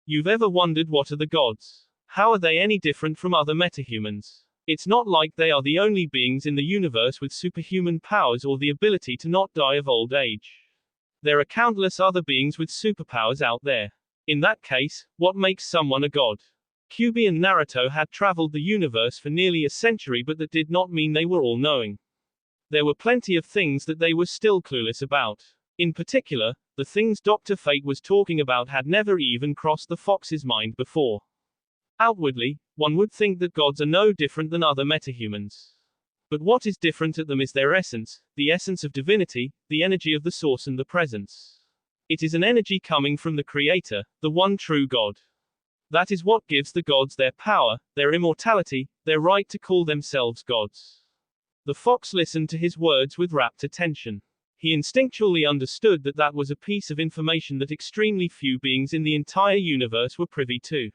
You've ever wondered what are the gods? How are they any different from other metahumans? It's not like they are the only beings in the universe with superhuman powers or the ability to not die of old age. There are countless other beings with superpowers out there. In that case, what makes someone a god? QB and Naruto had traveled the universe for nearly a century, but that did not mean they were all-knowing. There were plenty of things that they were still clueless about. In particular, the things Dr. Fate was talking about had never even crossed the fox's mind before. Outwardly, one would think that gods are no different than other metahumans. But what is different at them is their essence, the essence of divinity, the energy of the source and the presence. It is an energy coming from the Creator, the one true God. That is what gives the gods their power, their immortality, their right to call themselves gods. The fox listened to his words with rapt attention. He instinctually understood that that was a piece of information that extremely few beings in the entire universe were privy to.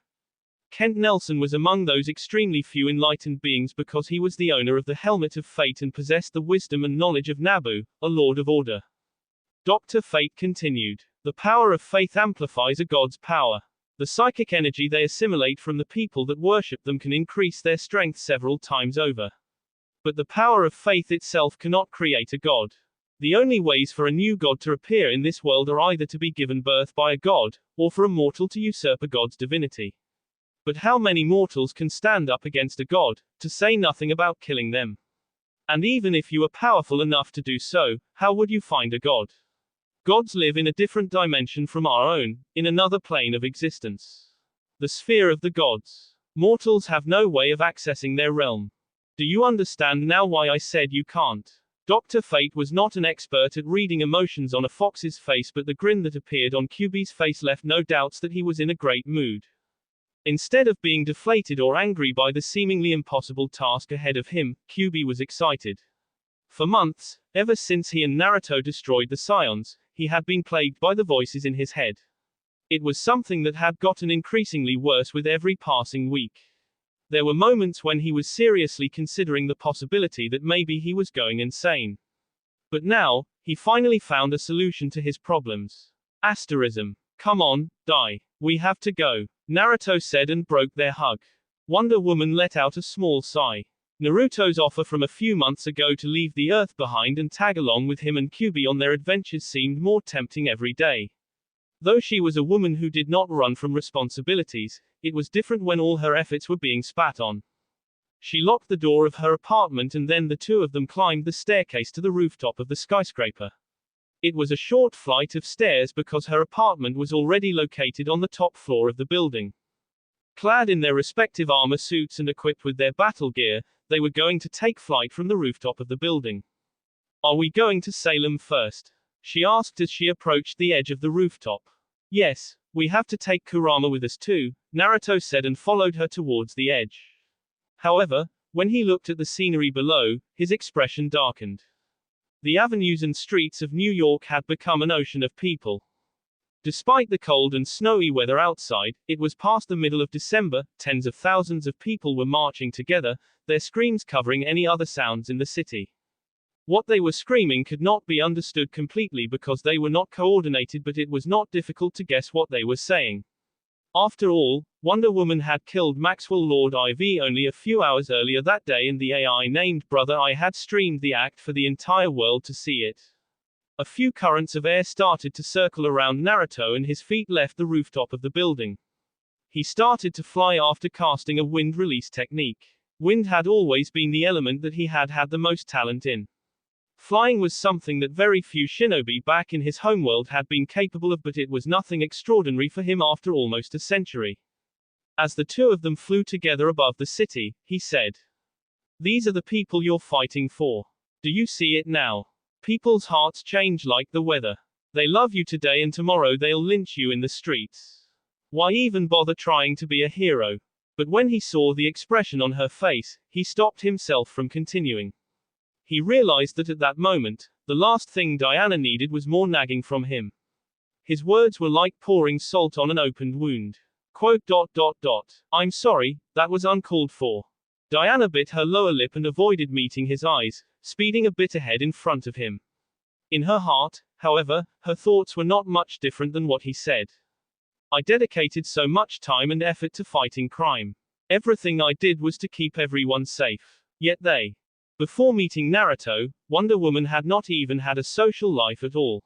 Kent Nelson was among those extremely few enlightened beings because he was the owner of the Helmet of Fate and possessed the wisdom and knowledge of Nabu, a Lord of Order. Dr. Fate continued. The power of faith amplifies a god's power. The psychic energy they assimilate from the people that worship them can increase their strength several times over. But the power of faith itself cannot create a god. The only ways for a new god to appear in this world are either to be given birth by a god, or for a mortal to usurp a god's divinity. But how many mortals can stand up against a god, to say nothing about killing them? And even if you are powerful enough to do so, how would you find a god? Gods live in a different dimension from our own, in another plane of existence. The sphere of the gods. Mortals have no way of accessing their realm. Do you understand now why I said you can't? Dr. Fate was not an expert at reading emotions on a fox's face, but the grin that appeared on QB's face left no doubts that he was in a great mood. Instead of being deflated or angry by the seemingly impossible task ahead of him, QB was excited. For months, ever since he and Naruto destroyed the Scions, he had been plagued by the voices in his head. It was something that had gotten increasingly worse with every passing week. There were moments when he was seriously considering the possibility that maybe he was going insane. But now, he finally found a solution to his problems. Asterism. Come on, die. We have to go, Naruto said and broke their hug. Wonder Woman let out a small sigh. Naruto's offer from a few months ago to leave the Earth behind and tag along with him and Kyuubi on their adventures seemed more tempting every day. Though she was a woman who did not run from responsibilities, it was different when all her efforts were being spat on. She locked the door of her apartment and then the two of them climbed the staircase to the rooftop of the skyscraper. It was a short flight of stairs because her apartment was already located on the top floor of the building. Clad in their respective armor suits and equipped with their battle gear, they were going to take flight from the rooftop of the building. Are we going to Salem first? She asked as she approached the edge of the rooftop. Yes, we have to take Kurama with us too, Naruto said and followed her towards the edge. However, when he looked at the scenery below, his expression darkened. The avenues and streets of New York had become an ocean of people. Despite the cold and snowy weather outside, it was past the middle of December, tens of thousands of people were marching together, their screams covering any other sounds in the city. What they were screaming could not be understood completely because they were not coordinated, but it was not difficult to guess what they were saying. After all, Wonder Woman had killed Maxwell Lord IV only a few hours earlier that day and the AI named Brother I had streamed the act for the entire world to see it. A few currents of air started to circle around Naruto and his feet left the rooftop of the building. He started to fly after casting a wind release technique. Wind had always been the element that he had had the most talent in. Flying was something that very few shinobi back in his homeworld had been capable of, but it was nothing extraordinary for him after almost a century. As the two of them flew together above the city, he said, "These are the people you're fighting for. Do you see it now? People's hearts change like the weather. They love you today and tomorrow they'll lynch you in the streets. Why even bother trying to be a hero?" But when he saw the expression on her face, he stopped himself from continuing. He realized that at that moment, the last thing Diana needed was more nagging from him. His words were like pouring salt on an opened wound. Quote, "I'm sorry, that was uncalled for." Diana bit her lower lip and avoided meeting his eyes, speeding a bit ahead in front of him. In her heart, however, her thoughts were not much different than what he said. "I dedicated so much time and effort to fighting crime. Everything I did was to keep everyone safe. Yet they..." Before meeting Naruto, Wonder Woman had not even had a social life at all.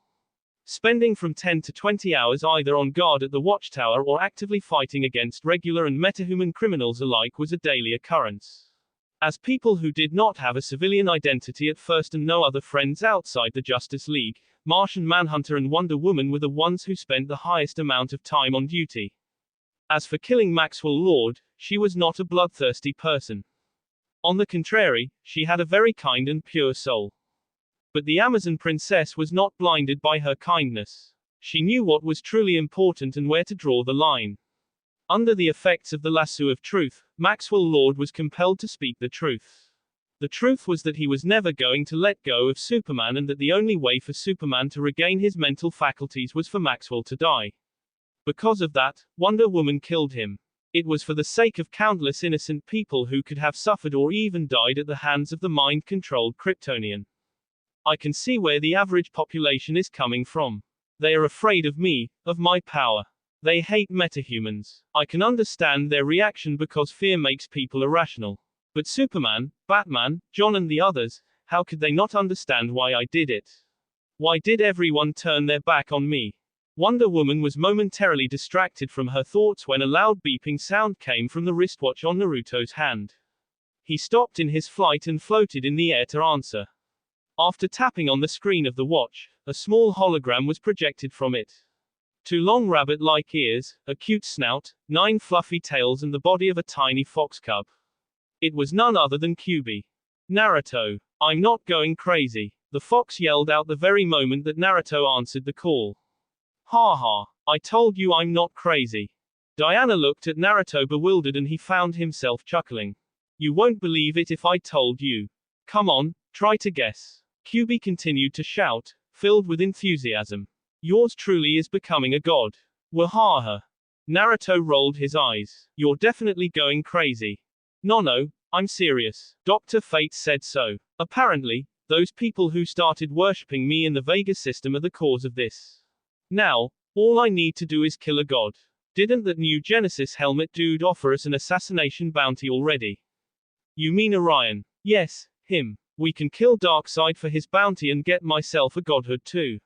Spending from 10 to 20 hours either on guard at the Watchtower or actively fighting against regular and metahuman criminals alike was a daily occurrence. As people who did not have a civilian identity at first and no other friends outside the Justice League, Martian Manhunter and Wonder Woman were the ones who spent the highest amount of time on duty. As for killing Maxwell Lord, she was not a bloodthirsty person. On the contrary, she had a very kind and pure soul. But the Amazon princess was not blinded by her kindness. She knew what was truly important and where to draw the line. Under the effects of the lasso of truth, Maxwell Lord was compelled to speak the truth. The truth was that he was never going to let go of Superman and that the only way for Superman to regain his mental faculties was for Maxwell to die. Because of that, Wonder Woman killed him. It was for the sake of countless innocent people who could have suffered or even died at the hands of the mind-controlled Kryptonian. I can see where the average population is coming from. They are afraid of me, of my power. They hate metahumans. I can understand their reaction because fear makes people irrational. But Superman, Batman, John and the others, how could they not understand why I did it? Why did everyone turn their back on me? Wonder Woman was momentarily distracted from her thoughts when a loud beeping sound came from the wristwatch on Naruto's hand. He stopped in his flight and floated in the air to answer. After tapping on the screen of the watch, a small hologram was projected from it. 2 long rabbit-like ears, a cute snout, 9 fluffy tails and the body of a tiny fox cub. It was none other than Kyuubi. "Naruto, I'm not going crazy," the fox yelled out the very moment that Naruto answered the call. "Ha ha, I told you I'm not crazy." Diana looked at Naruto bewildered and he found himself chuckling. "You won't believe it if I told you. Come on, try to guess." Kyuubi continued to shout, filled with enthusiasm. "Yours truly is becoming a god. Wahaha. Naruto rolled his eyes. You're definitely going crazy. No, I'm serious. Dr. Fate said so. Apparently, those people who started worshipping me in the Vega system are the cause of this. Now, all I need to do is kill a god. Didn't that new Genesis helmet dude offer us an assassination bounty already? You mean Orion? Yes, him. We can kill Darkseid for his bounty and get myself a godhood too.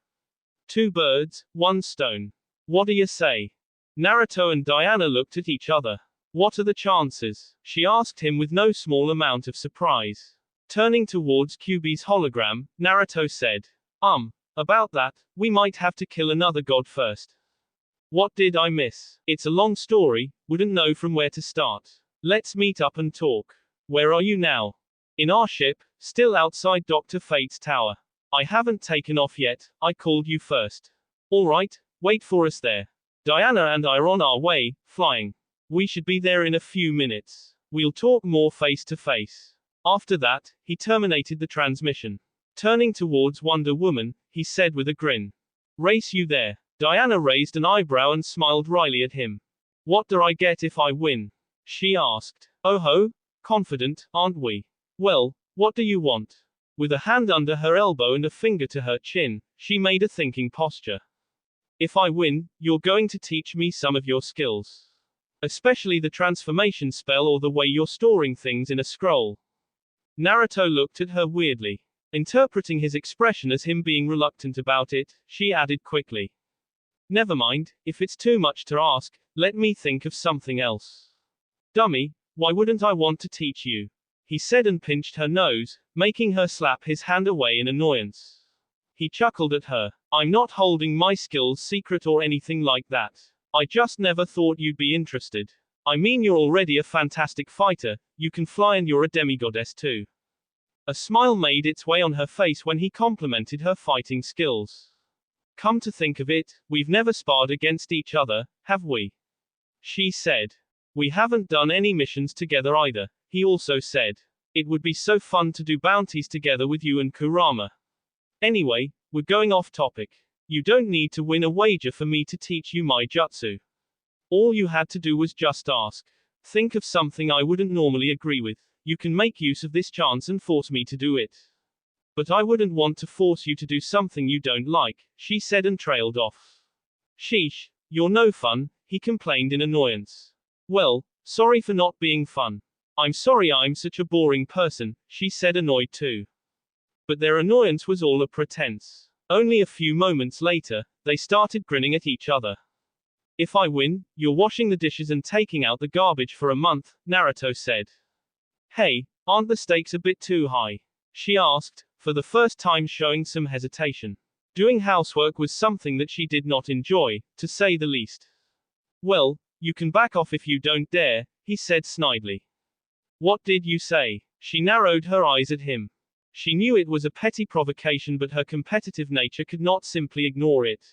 2 birds, 1 stone. What do you say? Naruto and Diana looked at each other. What are the chances? She asked him with no small amount of surprise. Turning towards QB's hologram, Naruto said, about that, we might have to kill another god first. What did I miss? It's a long story, wouldn't know from where to start. Let's meet up and talk. Where are you now? In our ship, still outside Dr. Fate's tower. I haven't taken off yet, I called you first. Alright, wait for us there. Diana and I are on our way, flying. We should be there in a few minutes. We'll talk more face to face. After that, he terminated the transmission. Turning towards Wonder Woman, he said with a grin. Race you there. Diana raised an eyebrow and smiled wryly at him. What do I get if I win? She asked. Oh ho, confident, aren't we? Well, what do you want? With a hand under her elbow and a finger to her chin, she made a thinking posture. If I win, you're going to teach me some of your skills. Especially the transformation spell or the way you're storing things in a scroll. Naruto looked at her weirdly. Interpreting his expression as him being reluctant about it, she added quickly. Never mind, if it's too much to ask, let me think of something else. Dummy, why wouldn't I want to teach you? He said and pinched her nose, making her slap his hand away in annoyance. He chuckled at her. I'm not holding my skills secret or anything like that. I just never thought you'd be interested. I mean, you're already a fantastic fighter, you can fly and you're a demigoddess too. A smile made its way on her face when he complimented her fighting skills. Come to think of it, we've never sparred against each other, have we? She said. We haven't done any missions together either, he also said. It would be so fun to do bounties together with you and Kurama. Anyway, we're going off topic. You don't need to win a wager for me to teach you my jutsu. All you had to do was just ask. Think of something I wouldn't normally agree with. You can make use of this chance and force me to do it. But I wouldn't want to force you to do something you don't like, she said and trailed off. Sheesh, you're no fun, he complained in annoyance. Well, sorry for not being fun. I'm sorry I'm such a boring person, she said, annoyed too. But their annoyance was all a pretense. Only a few moments later, they started grinning at each other. If I win, you're washing the dishes and taking out the garbage for a month, Naruto said. Hey, aren't the stakes a bit too high? She asked, for the first time showing some hesitation. Doing housework was something that she did not enjoy, to say the least. Well, you can back off if you don't dare, he said snidely. What did you say? She narrowed her eyes at him. She knew it was a petty provocation, but her competitive nature could not simply ignore it.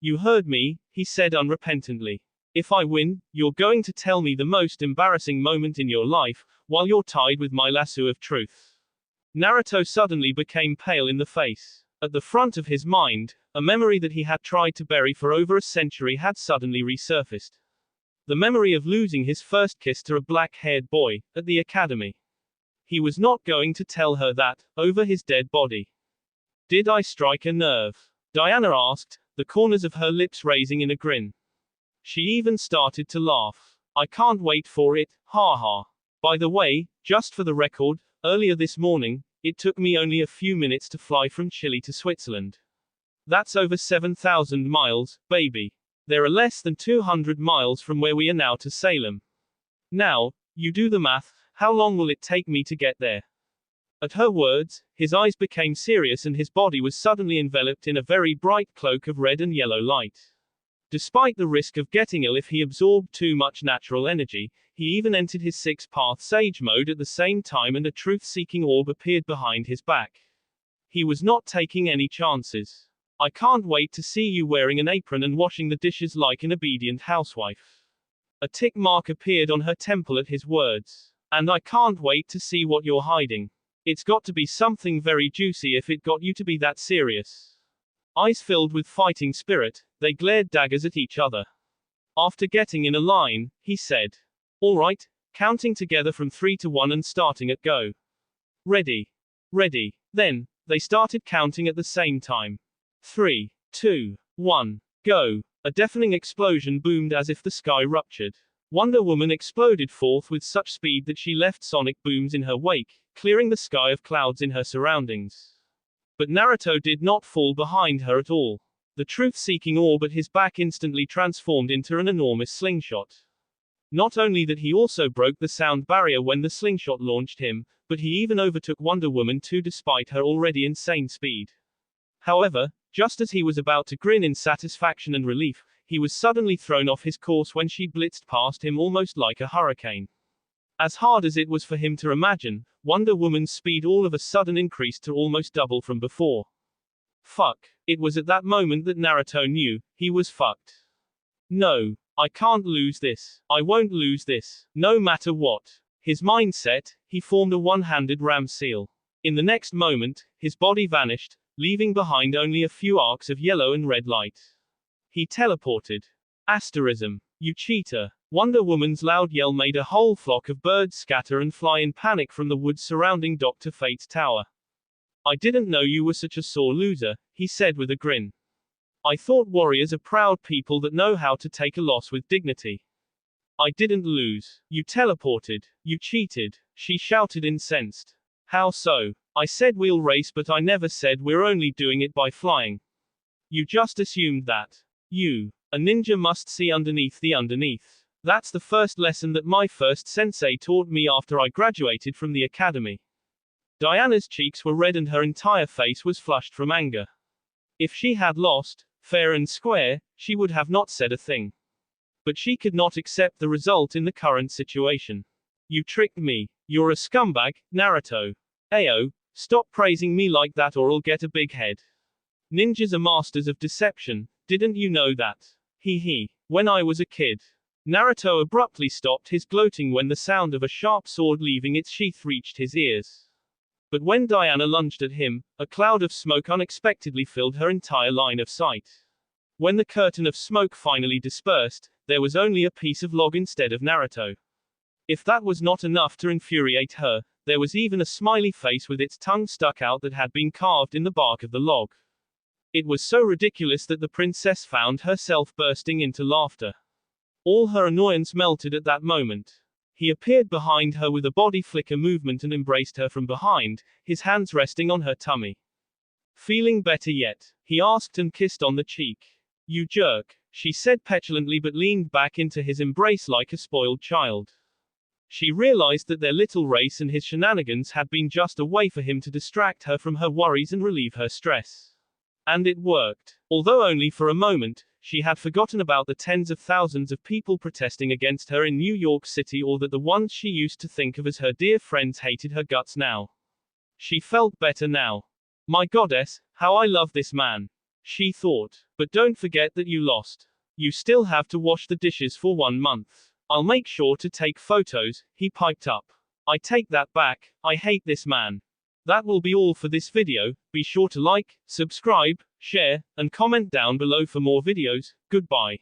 You heard me, he said unrepentantly. If I win, you're going to tell me the most embarrassing moment in your life, while you're tied with my lasso of truth. Naruto suddenly became pale in the face. At the front of his mind, a memory that he had tried to bury for over a century had suddenly resurfaced. The memory of losing his first kiss to a black-haired boy, at the academy. He was not going to tell her that, over his dead body. Did I strike a nerve? Diana asked, the corners of her lips raising in a grin. She even started to laugh. I can't wait for it, ha ha. By the way, just for the record, earlier this morning, it took me only a few minutes to fly from Chile to Switzerland. That's over 7,000 miles, baby. There are less than 200 miles from where we are now to Salem. Now, you do the math, how long will it take me to get there? At her words, his eyes became serious and his body was suddenly enveloped in a very bright cloak of red and yellow light. Despite the risk of getting ill if he absorbed too much natural energy, he even entered his six-path sage mode at the same time, and a truth-seeking orb appeared behind his back. He was not taking any chances. I can't wait to see you wearing an apron and washing the dishes like an obedient housewife. A tick mark appeared on her temple at his words. And I can't wait to see what you're hiding. It's got to be something very juicy if it got you to be that serious. Eyes filled with fighting spirit, they glared daggers at each other. After getting in a line, he said, "All right," counting together from 3 to 1 and starting at go. "Ready. Ready." Then, they started counting at the same time. 3, 2, 1, go. A deafening explosion boomed as if the sky ruptured. Wonder Woman exploded forth with such speed that she left sonic booms in her wake, clearing the sky of clouds in her surroundings. But Naruto did not fall behind her at all. The truth-seeking orb at his back instantly transformed into an enormous slingshot. Not only that, he also broke the sound barrier when the slingshot launched him, but he even overtook Wonder Woman too, despite her already insane speed. However, just as he was about to grin in satisfaction and relief, he was suddenly thrown off his course when she blitzed past him almost like a hurricane. As hard as it was for him to imagine, Wonder Woman's speed all of a sudden increased to almost double from before. Fuck. It was at that moment that Naruto knew, he was fucked. No. I can't lose this. I won't lose this. No matter what. His mindset, he formed a one-handed ram seal. In the next moment, his body vanished, leaving behind only a few arcs of yellow and red light. He teleported. Asterism. You cheater. Wonder Woman's loud yell made a whole flock of birds scatter and fly in panic from the woods surrounding Dr. Fate's tower. "I didn't know you were such a sore loser," he said with a grin. "I thought warriors are proud people that know how to take a loss with dignity." "I didn't lose. You teleported. You cheated," she shouted, incensed. "How so? I said we'll race, but I never said we're only doing it by flying. You just assumed that. A ninja must see underneath the underneath. That's the first lesson that my first sensei taught me after I graduated from the academy." Diana's cheeks were red and her entire face was flushed from anger. If she had lost, fair and square, she would have not said a thing. But she could not accept the result in the current situation. "You tricked me. You're a scumbag, Naruto. Ayo, stop praising me like that or I'll get a big head. Ninjas are masters of deception, didn't you know that? He. When I was a kid." Naruto abruptly stopped his gloating when the sound of a sharp sword leaving its sheath reached his ears. But when Diana lunged at him, a cloud of smoke unexpectedly filled her entire line of sight. When the curtain of smoke finally dispersed, there was only a piece of log instead of Naruto. If that was not enough to infuriate her, there was even a smiley face with its tongue stuck out that had been carved in the bark of the log. It was so ridiculous that the princess found herself bursting into laughter. All her annoyance melted at that moment. He appeared behind her with a body flicker movement and embraced her from behind, his hands resting on her tummy. "Feeling better yet?" he asked and kissed on the cheek. "You jerk," she said petulantly, but leaned back into his embrace like a spoiled child. She realized that their little race and his shenanigans had been just a way for him to distract her from her worries and relieve her stress. And it worked. Although only for a moment, she had forgotten about the tens of thousands of people protesting against her in New York City, or that the ones she used to think of as her dear friends hated her guts now. She felt better now. "My goddess, how I love this man," she thought. "But don't forget that you lost. You still have to wash the dishes for 1 month. I'll make sure to take photos," he piped up. "I take that back, I hate this man." That will be all for this video. Be sure to like, subscribe, share, and comment down below for more videos. Goodbye.